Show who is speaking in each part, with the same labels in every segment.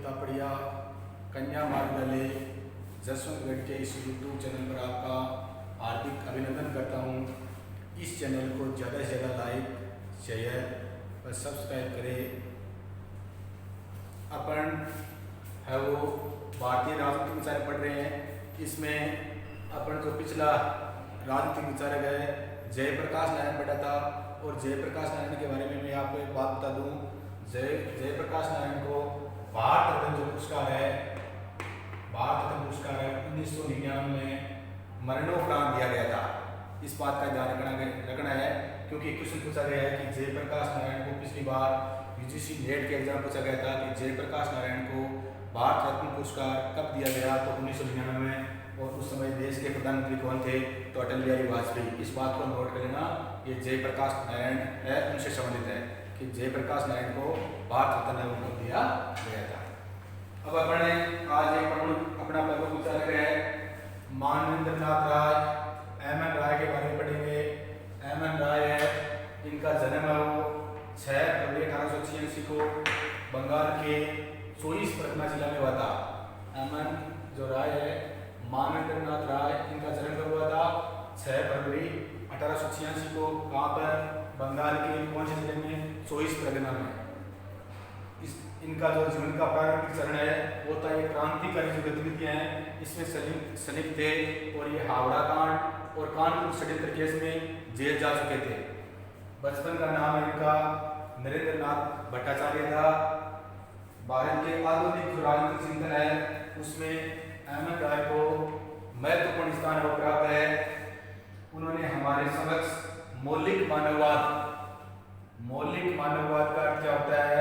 Speaker 1: तापड़िया कन्या महाविद्यालय जसवंतगढ़ के इस यूट्यूब चैनल पर आपका हार्दिक अभिनंदन करता हूँ। इस चैनल को ज़्यादा से ज़्यादा लाइक शेयर और सब्सक्राइब करें। अपन है वो भारतीय राजनीतिक विचार पढ़ रहे हैं। इसमें अपन जो पिछला राजनीतिक विचारक है जयप्रकाश नारायण पढ़ा था, और जयप्रकाश नारायण के बारे में मैं आपको एक बात बता दूं। जयप्रकाश नारायण को भारत रत्न जो पुरस्कार है, भारत रत्न पुरस्कार है 1999 में मरणोपरांत दिया गया था। इस बात का ध्यान रखना है, क्योंकि क्वेश्चन पूछा गया है कि जयप्रकाश नारायण को पिछली बार यूजीसी नेट के एग्जाम पूछा गया था कि जयप्रकाश नारायण को भारत रत्न पुरस्कार कब दिया गया, तो 1999 में। और उस समय देश के प्रधानमंत्री कौन थे, तो अटल बिहारी वाजपेयी। इस बात को नोट कर लेना, ये जयप्रकाश नारायण है, उनसे संबंधित है कि जयप्रकाश नारायण को भारत रत्न उनको दिया गया था। अब अपने आज एक अपना प्रमुख विचारक है मानवेंद्रनाथ राय, एम.एन. राय के बारे में पढ़ेंगे। एम.एन. राय है, इनका जन्म है वो 6 फरवरी 1886 को बंगाल के चौबीस परगना जिला में हुआ था। एम.एन. जो राय है, मानवेंद्रनाथ राय, इनका जन्म कब हुआ था, 6 फरवरी 1886 को। कहाँ पर, बंगाल के कौन से जिले में, चौबीस परगना में। इनका जो जीवन का प्रारंभिक चरण है वो था ये क्रांतिकारी जो गतिविधियां हैं इसमें संलिप्त थे, और ये हावड़ा कांड और कानपुर षड्यंत्र केस में जेल जा चुके थे। बचपन का नाम इनका नरेंद्रनाथ भट्टाचार्य था। भारत के आधुनिक जो राजनीतिक चिंतन है उसमें एम.एन. राय को महत्वपूर्ण स्थान प्राप्त है। उन्होंने हमारे समक्ष मौलिक मानववाद का अर्थ क्या होता है,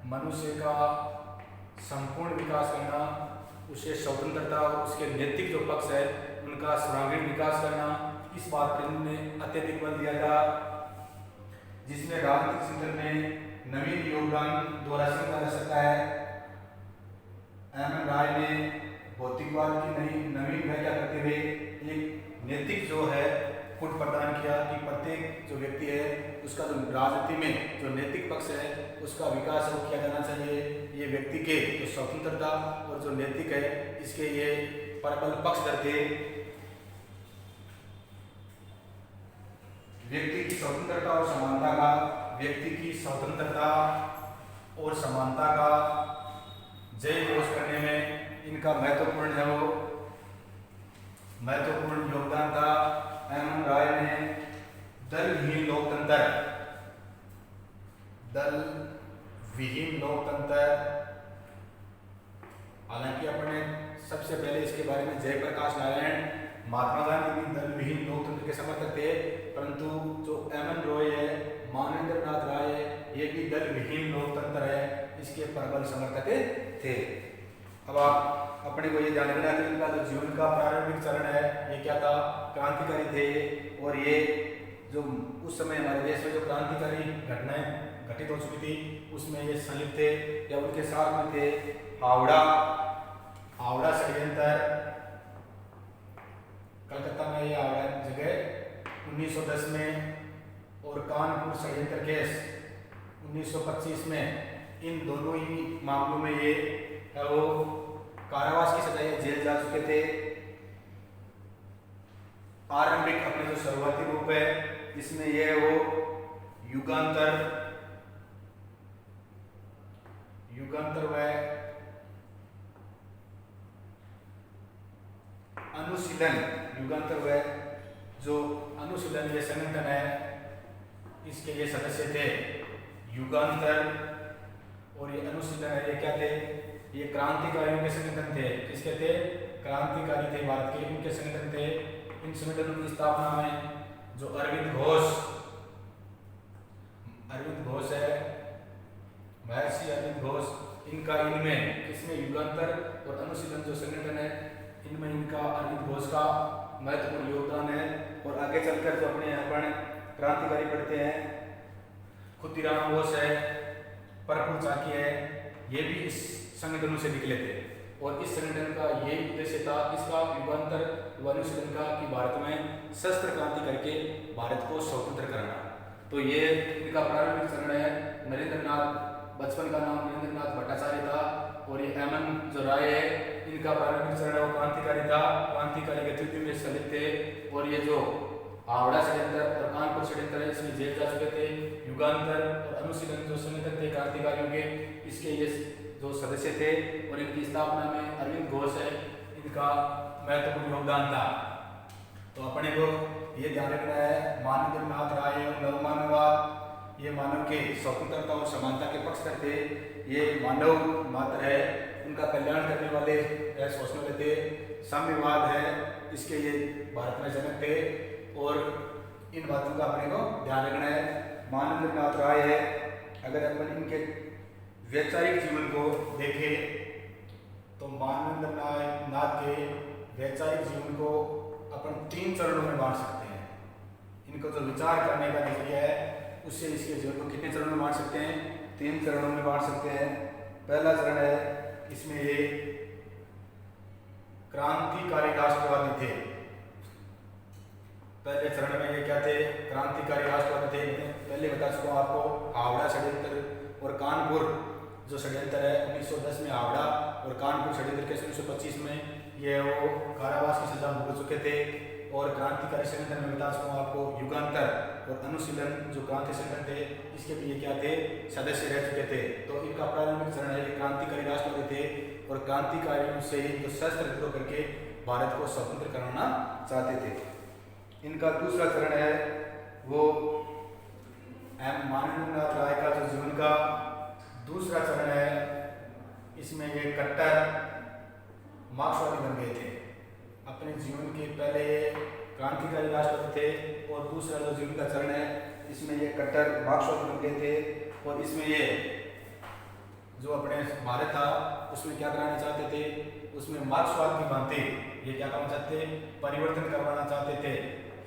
Speaker 1: मनुष्य का संपूर्ण विकास करना, उसे स्वतंत्रता और उसके नैतिक जो पक्ष है उनका सर्वांगीण विकास करना, इस बात पर उन्होंने अत्यधिक बल दिया था, जिसमें राजनीतिक चिंतन में नवीन योगदान द्वारा समझा जा सकता है। एम.एन. राय ने भौतिकवाद की नवीन व्याख्या करते हुए एक नैतिक जो है पुट प्रदान किया कि प्रत्येक जो व्यक्ति है उसका जो राजनीति में जो नैतिक पक्ष है उसका विकास किया जाना चाहिए। ये व्यक्ति के जो स्वतंत्रता और जो नैतिक है इसके ये प्रबल पक्षधर थे। व्यक्ति की स्वतंत्रता और समानता का जय घोष करने में इनका महत्वपूर्ण योगदान था। एम.एन. राय ने दल विहीन लोकतंत्र, हालांकि अपने सबसे पहले इसके बारे में जयप्रकाश नारायण, महात्मा गांधी भी दल विहीन लोकतंत्र के समर्थक थे, परंतु जो एम.एन. रॉय है, मानवेंद्रनाथ राय है, ये भी दल विहीन लोकतंत्र है, इसके प्रबल समर्थक थे। अब आप अपने को ये ध्यान रखना है कि इनका जो जीवन का प्रारंभिक चरण है ये क्या था, क्रांतिकारी थे। और ये जो उस समय हमारे देश में जो क्रांतिकारी घटनाएं घटित हो चुकी थी उसमें ये संलिप्त थे या उनके साथ में थे। हावड़ा षड्यंत्र, कलकत्ता में ये हावड़ा जगह 1910 में, और कानपुर षड्यंत्र केस 1925 में। इन दोनों ही मामलों में ये वो कारावास की सजाएं जेल जा चुके थे। आरंभिक अपने जो शुरुआती रूप है इसमें ये वो युगांतर व अनुशीलन ये संगठन है, इसके ये सदस्य थे। युगांतर और ये अनुशीलन है, ये क्या थे, ये क्रांतिकारियों के संगठन थे। किसके थे, क्रांतिकारी थे, भारत के उनके संगठन थे। इन संगठनों की स्थापना में जो अरविंद घोष है, महर्षि अरविंद घोष, इनमें इसमें युगांतर और अनुशीलन जो संगठन है इनमें इनका अरविंद घोष का महत्वपूर्ण योगदान है। और आगे चलकर जो अपने यहाँ पर क्रांतिकारी पढ़ते हैं, खुदीराम बोस है, प्रफुल्ल चाकी है, ये भी इस संगठनों से निकले थे। और इस संगठन का यही उद्देश्य था, इसका युगांतर अनुशीलन का, कि भारत में शस्त्र क्रांति करके भारत को स्वतंत्र कराना। तो ये इनका प्रारंभिक चरण है। नरेंद्रनाथ, बचपन का नाम नरेंद्रनाथ भट्टाचार्य था, और ये एमएन जो राय है इनका प्रारंभिक चरण है वो क्रांतिकारी था, क्रांतिकारी गतिविधि में सलित थे और ये जो हावड़ा षड्यंत्र और कानपुर षड्यंत्र इसमें जेल जा चुके थे। युगांतर और अनुशीलन जो संगठन थे क्रांतिकारियों के, इसके ये जो सदस्य थे और इनकी स्थापना में अरविंद घोष है, इनका महत्वपूर्ण योगदान था। तो अपने को ये ध्यान रखना है मानवेंद्रनाथ राय और नवमानववाद, ये मानव के स्वतंत्रता और समानता के पक्षधर थे। ये मानव मात्र है, उनका कल्याण करने वाले सोचने वाले थे। साम्यवाद है, इसके ये भारत में जनक थे और इन बातों का अपने को ध्यान रखना है। मानवेंद्रनाथ राय है, अगर अपन इनके वैचारिक जीवन को देखें तो मानवेंद्रनाथ के वैचारिक जीवन को अपन 3 चरणों में बांट सकते हैं। इनको जो विचार करने का नजरिया है उससे इसके जीवन को कितने चरणों में बांट सकते हैं? 3 चरणों में बांट सकते हैं। पहला चरण है, इसमें ये क्रांतिकारी राष्ट्रवादी थे। पहले चरण में ये क्या थे? क्रांतिकारी राष्ट्रवादी थे। पहले बता चुका हूं आपको, हावड़ा षड्यंत्र और कानपुर जो षड्यंत्र है 1910 में हावड़ा और कानपुर षड्यंत्र के 1925 में ये वो कारावास की सजा भुगत चुके थे। और क्रांतिकारी संगठन में बता चुका हूं आपको, युगांतर और अनुशीलन जो क्रांति संगठन थे इसके भी ये क्या थे? सदस्य रह चुके थे। तो इनका प्रारंभिक चरण है, क्रांतिकारी राष्ट्रवादी थे और क्रांतिकारियों से ही जो शस्त्र विद्रोह करके भारत को स्वतंत्र कराना चाहते थे। इनका दूसरा चरण है वो मानवेंद्रनाथ राय का जो जीवन का दूसरा चरण है, इसमें ये कट्टर मार्क्सवादी बन गए थे। अपने जीवन के पहले ये क्रांतिकारी राष्ट्रवादी थे और दूसरा जो जीवन का चरण है इसमें ये कट्टर मार्क्सवादी बन गए थे। और इसमें ये जो अपने भारत था उसमें क्या कराना चाहते थे? उसमें मार्क्सवाद की भांति ये क्या करना चाहते? परिवर्तन करवाना चाहते थे।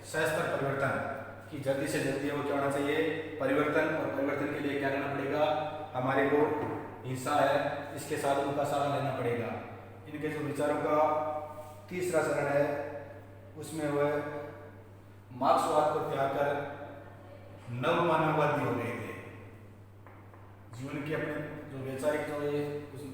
Speaker 1: सशस्त्र परिवर्तन कि जल्दी से जल्दी वो क्या होना चाहिए? परिवर्तन। और परिवर्तन के लिए क्या करना पड़ेगा? हमारे को हिंसा है, इसके साथ उनका सहारा लेना पड़ेगा। इनके जो विचारों का तीसरा चरण है उसमें वह मार्क्सवाद को त्याग कर नवमानववादी हो गए थे। जीवन के अपने जो वैचारिक जो ये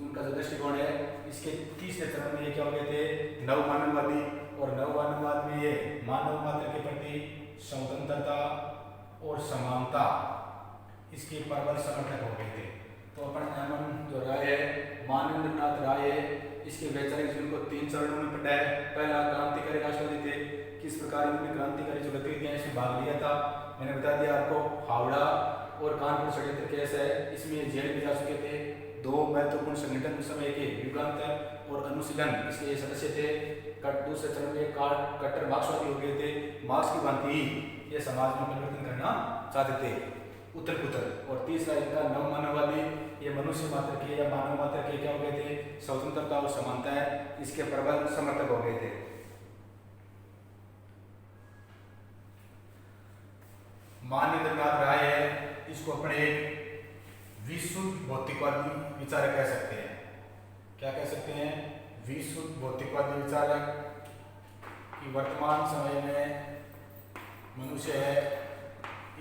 Speaker 1: उनका जो दृष्टिकोण है इसके तीसरे चरण में ये क्या हो गए थे? नवमानववादी। और नवमानववाद में ये मानव मात्र के प्रति स्वतंत्रता और समानता इसके प्रबल समर्थक हो गए थे। तो अपन एमएन जो राय है, मानवेंद्रनाथ राय है, इसके वैचारिक जीवन को 3 चरणों में बंटा है। पहला क्रांतिकारी राष्ट्रवादी थे, किस प्रकार इन्होंने क्रांतिकारी जो गतिविधियां इसमें भाग लिया था मैंने बता दिया आपको। हावड़ा और कानपुर षड्यंत्र केस है, इसमें जेल में जा चुके थे। 2 महत्वपूर्ण संगठन उस समय के युगांतर और अनुशीलन इसके सदस्य थे। दूसरे चरण में कट्टर मार्क्सवादी हो गए थे। मार्क्स की भांति ये समाज में परिवर्तन करना चाहते थे, उत्तर पुत्र। और तीसरा इनका नवमानववादी, ये मनुष्य मात्र के या मानव मात्र के क्या हो गए थे? स्वतंत्रता और समानता है, इसके प्रबल समर्थक हो गए थे। मानवेंद्रनाथ राय है, इसको अपने एक विशुद्ध भौतिकवादी विचारक कह सकते हैं। क्या कह सकते हैं? विशुद्ध भौतिकवादी विचारक। कि वर्तमान समय में मनुष्य है,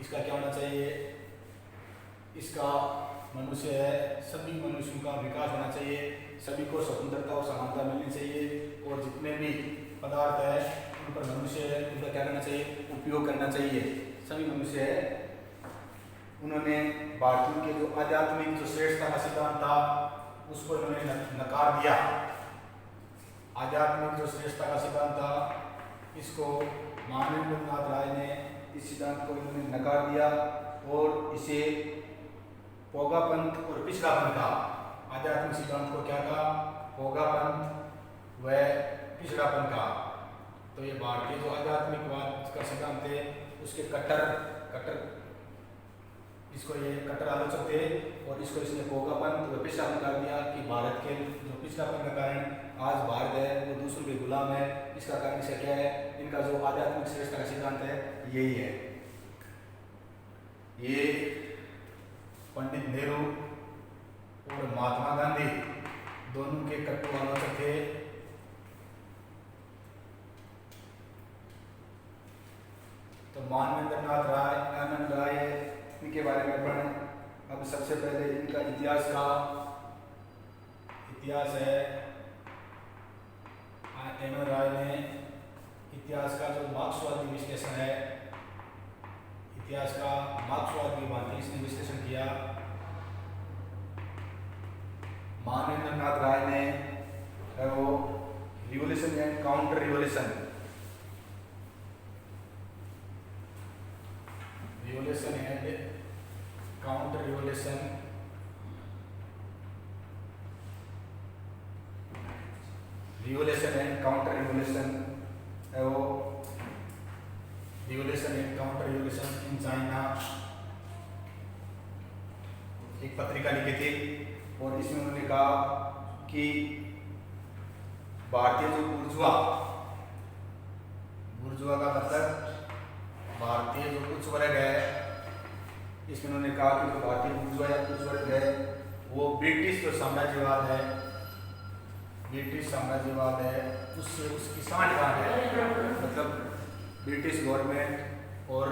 Speaker 1: इसका क्या होना चाहिए? इसका मनुष्य है, सभी मनुष्यों का विकास होना चाहिए, सभी को स्वतंत्रता और समानता मिलनी चाहिए और जितने भी पदार्थ है उन पर मनुष्य है उनका क्या करना चाहिए? उपयोग करना चाहिए। सभी मनुष्य है। उन्होंने भारतीयों के जो आध्यात्मिक जो श्रेष्ठता का सिद्धांत था उसको इन्होंने नकार दिया। आध्यात्मिक जो श्रेष्ठता का सिद्धांत था इसको मानवेंद्रनाथ राय ने इस सिद्धांत को इन्होंने नकार दिया और इसे पोगापंथ और पिछड़ापन का आध्यात्मिक सिद्धांत को क्या कहा? पोगापंथ व पिछड़ापन का। तो ये भारतीय जो आध्यात्मिकवाद का सिद्धांत है उसके कट्टर इसको ये कट्टर आलोचक थे और इसको इसने पोगापंथ व पिछड़ापन कर दिया कि भारत के जो पिछड़ापन का कारण आज भारत है वो दूसरों के गुलाम है। इसका कारण से क्या है? इनका जो आध्यात्मिक श्रेष्ठता का सिद्धांत है यही है। ये पंडित नेहरू और महात्मा गांधी दोनों के कट्टर आलोचक थे। तो मानवेंद्रनाथ राय, एमएन राय, इनके बारे में पढ़ें। अब सबसे पहले इनका इतिहास इतिहास है। एम एन राय ने इतिहास का जो मार्क्सवादी विश्लेषण है, इतिहास का मार्क्सवाद की भांति इसने विश्लेषण किया। मानवेंद्र नाथ राय ने है वो revolution and counter revolution, revolution and counter revolution, revolution and counter revolution है वो revolution and counter revolution in China, एक पत्रिका लिखी थी। और इसमें उन्होंने कहा कि भारतीय जो बुर्जुआ का मतलब भारतीय जो उच्च वर्ग है, इसमें उन्होंने कहा कि जो भारतीय बुर्जुआ या उच्च वर्ग है वो ब्रिटिश जो साम्राज्यवाद है, ब्रिटिश साम्राज्यवाद है उससे उसकी सांठगांठ है। मतलब ब्रिटिश गवर्नमेंट और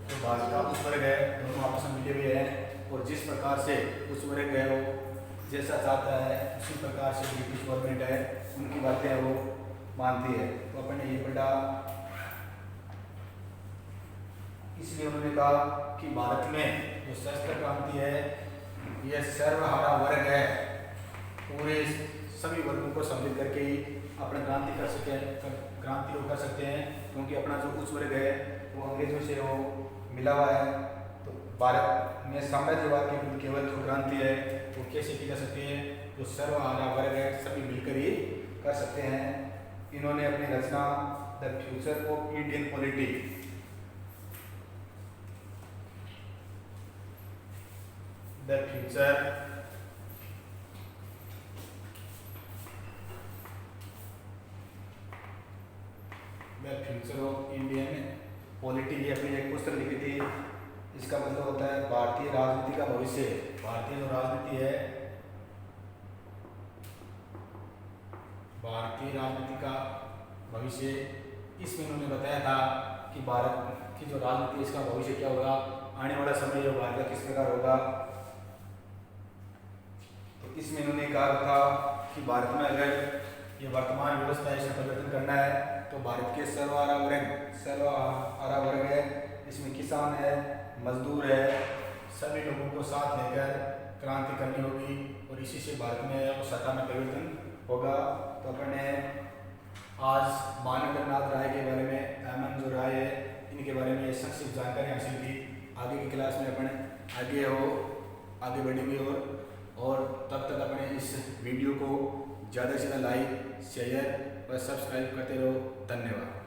Speaker 1: जो भारत का उच्च वर्ग है दोनों आपस में मिले हुए हैं, और जिस प्रकार से उच्च वर्ग है वो जैसा चाहता है उसी प्रकार से ब्रिटिश गवर्नमेंट है उनकी बातें वो मानती है। तो अपन ने ये पढ़ा, इसलिए उन्होंने कहा कि भारत में जो सशस्त्र क्रांति है यह सर्वहारा वर्ग है, पूरे सभी वर्गों को सम्मिलित करके ही अपना क्रांति कर सकते हैं, क्योंकि अपना जो उच्च वर्ग है वो अंग्रेजों से वो मिला हुआ है। तो भारत में साम्राज्यवाद के विरुद्ध केवल जो क्रांति है वो कैसे की जा सकती है, जो सर्वहारा वर्ग है सभी मिलकर ही कर सकते हैं। इन्होंने अपनी रचना the future of Indian polity, the future of Indian polity, ये अपनी एक पुस्तक लिखी थी। इसका मतलब होता है भारतीय राजनीति का भविष्य। भारतीय जो राजनीति है, भारतीय राजनीति का भविष्य, इसमें उन्होंने बताया था कि भारत की जो राजनीति इसका भविष्य क्या होगा, आने वाला समय जो भारत का किस प्रकार होगा। तो इसमें उन्होंने कहा था कि भारत में अगर ये वर्तमान व्यवस्था है इसमें परिवर्तन करना है तो भारत के सर्वहारा वर्ग है, इसमें किसान है, मजदूर है, सभी लोगों को साथ लेकर क्रांति करनी होगी और इसी से भारत में सत्ता में परिवर्तन होगा। तो अपन ने आज मानवेंद्र नाथ राय के बारे में, एमएन जो राय है इनके बारे में संक्षिप्त जानकारी हासिल की। आगे की क्लास में अपन आगे बढ़ेंगे और तब तक अपने इस वीडियो को ज़्यादा से ज़्यादा लाइक, शेयर और सब्सक्राइब करते रहो। धन्यवाद।